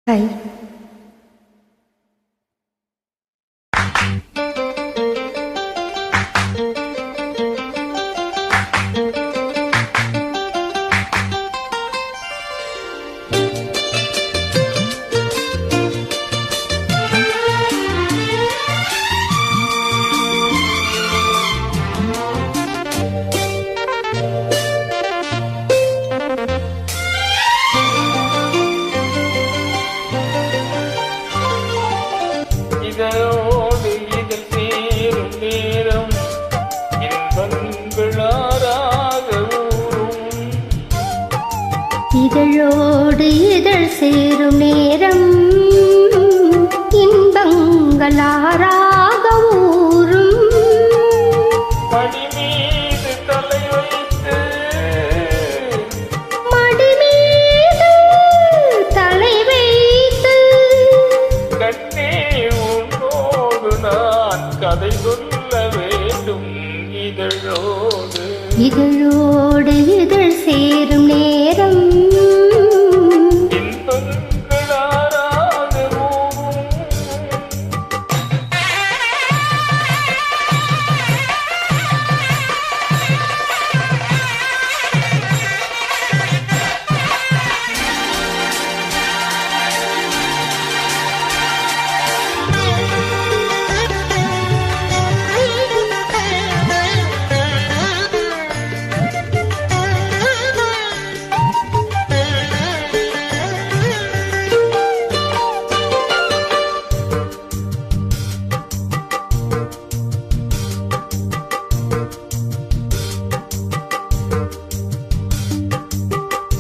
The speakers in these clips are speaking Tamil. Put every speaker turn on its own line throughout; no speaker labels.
ஹாய்.
இதழோடு இதழ் சேரும் நேரம் இன்பங்களாராக ஊரும்.
இதழோடு இதழ் சேரும் நேரம் இன்பங்களாராக ஊரும்.
மடி மீது தலை வைத்து
மடி மீது தலை வைத்து
கண்ணே உன்னோடு நான் கதை சொல்ல வேண்டும்.
இதழோடு இதழ் சேரும் நேரம்
இன்பங்களாராக ஊரும்.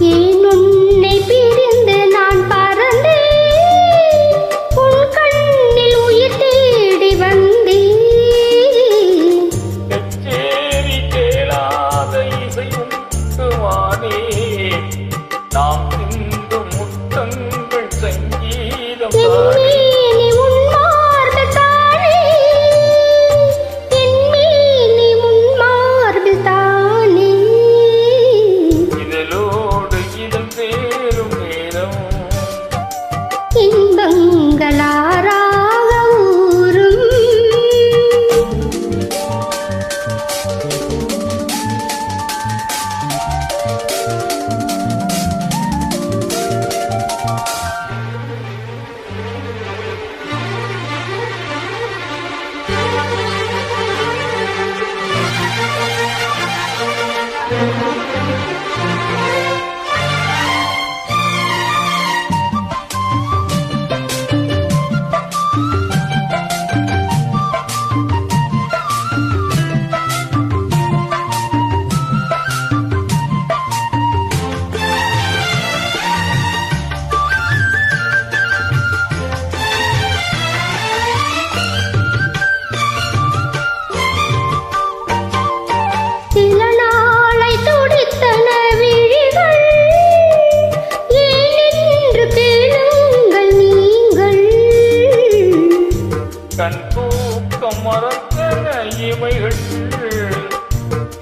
ஏன் உன்னை பிரிந்து நான் பறந்தேன், உன் கண்ணில் உயிர் தேடி வந்தேன்.
கச்சேரி கேளாத இசையுண்டுவானே, நாம் சிந்து முத்தங்கள் சங்கீதம்
என்
தானே.
மேனி உன் மார்பில் தானே, என் மேனி உன் மார்பில் தானே.
இதழோடு இதழ் சேரும் நேரம்
இன்பங்களாராக ஊரும். சில நாளை துடித்தன விழிகள், ஏன் என்று கேளுங்கள் நீங்கள்.
கண் தூக்கம் மறந்தன இமைகள்,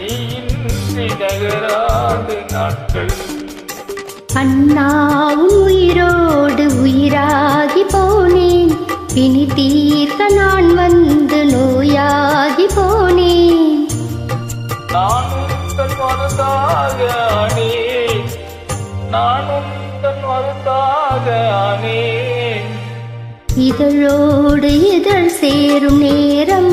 நீயின்றி நகராது நாட்கள்.
அண்ணா உன் உயிரோடு உயிராகி போனேன், பிணி தீர்க்க நான் வந்து நோயாகி போனேன்.
நானும் தன் மருந்தாக ஆனேன், நானும் தன் மருந்தாக ஆனேன்.
இதழோடு இதழ் சேரும் நேரம்